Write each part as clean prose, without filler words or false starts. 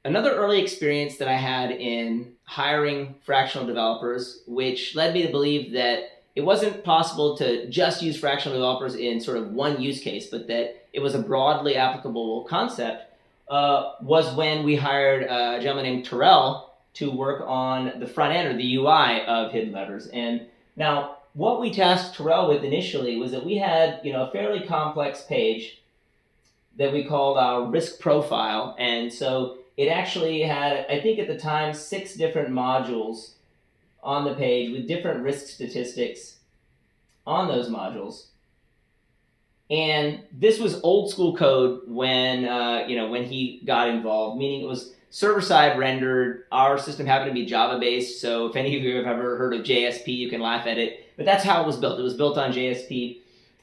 another early experience that I had in hiring fractional developers, which led me to believe that it wasn't possible to just use fractional developers in sort of one use case, but that it was a broadly applicable concept, was when we hired a gentleman named Terrell to work on the front end or the UI of hidden levers. And now what we tasked Terrell with initially was that we had, a fairly complex page that we called our risk profile. And so it actually had, I think at the time, 6 different modules on the page with different risk statistics on those modules. And this was old school code when he got involved, meaning it was server-side rendered. Our system happened to be Java-based, so if any of you have ever heard of JSP, you can laugh at it. But that's how it was built. It was built on JSP.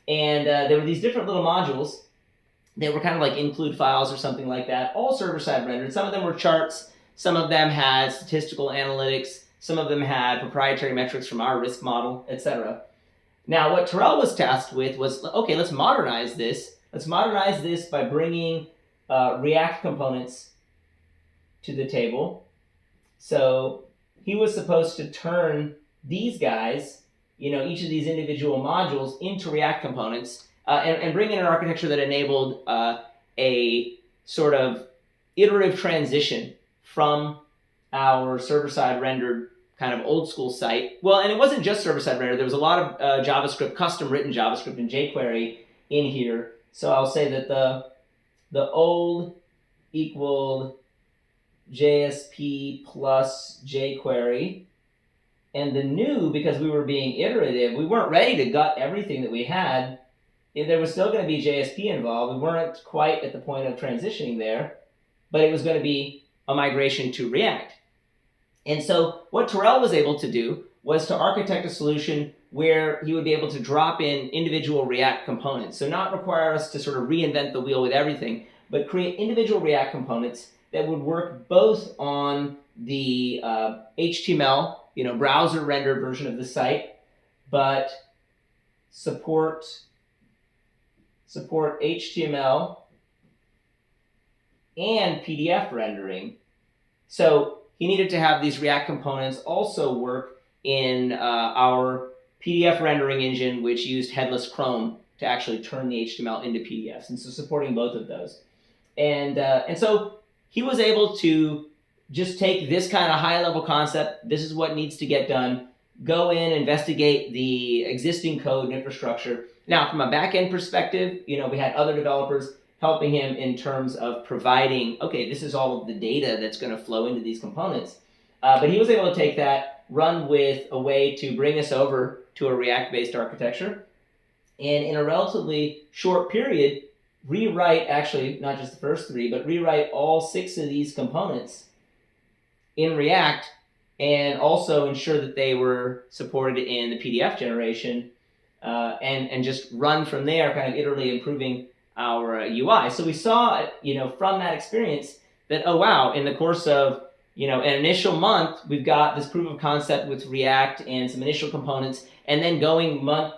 And there were these different little modules. They were kind of like include files or something like that, all server-side rendered. Some of them were charts. Some of them had statistical analytics. Some of them had proprietary metrics from our risk model, etc. Now, what Terrell was tasked with was, okay, let's modernize this. Let's modernize this by bringing React components to the table. So he was supposed to turn these guys, each of these individual modules into React components and bring in an architecture that enabled a sort of iterative transition from our server-side rendered kind of old school site. Well, and it wasn't just server-side rendered. There was a lot of JavaScript, custom written JavaScript in jQuery in here. So I'll say that the old equaled JSP plus jQuery, and the new, because we were being iterative, we weren't ready to gut everything that we had. There was still going to be JSP involved. We weren't quite at the point of transitioning there, but it was going to be a migration to React. And so what Terrell was able to do was to architect a solution where he would be able to drop in individual React components. So not require us to sort of reinvent the wheel with everything, but create individual React components that would work both on the HTML, browser rendered version of the site, but support HTML and PDF rendering. So he needed to have these React components also work in our PDF rendering engine, which used headless Chrome to actually turn the HTML into PDFs. And so supporting both of those. And so he was able to just take this kind of high-level concept, this is what needs to get done, go in, investigate the existing code and infrastructure. Now, from a back-end perspective, we had other developers helping him in terms of providing, okay, this is all of the data that's going to flow into these components. But he was able to take that, run with a way to bring us over to a React-based architecture, and in a relatively short period, rewrite, actually, not just the first 3, but rewrite all 6 of these components in React, and also ensure that they were supported in the PDF generation, and just run from there, kind of iteratively improving our UI. So we saw, from that experience that, oh wow, in the course of, an initial month, we've got this proof of concept with React and some initial components, and then going month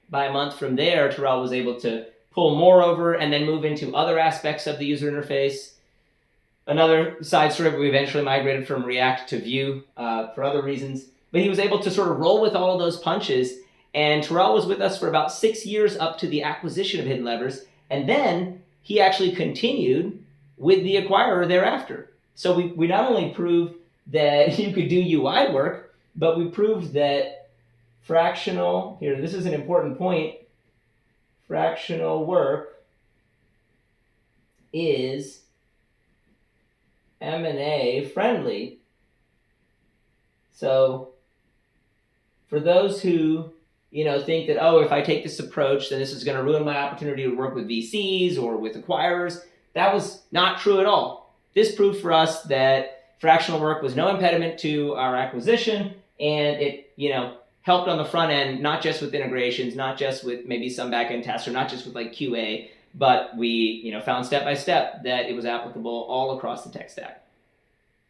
by month from there, Terrell was able to pull more over and then move into other aspects of the user interface. Another side story, we eventually migrated from React to Vue for other reasons. But he was able to sort of roll with all of those punches. And Terrell was with us for about 6 years up to the acquisition of Hidden Levers. And then he actually continued with the acquirer thereafter. So we not only proved that you could do UI work, but we proved that fractional, here, this is an important point, fractional work is M&A friendly. So for those who think that, oh, if I take this approach, then this is going to ruin my opportunity to work with VCs or with acquirers, that was not true at all. This proved for us that fractional work was no impediment to our acquisition, and it, helped on the front end, not just with integrations, not just with maybe some back-end tests, or not just with like QA, but we, found step by step that it was applicable all across the tech stack.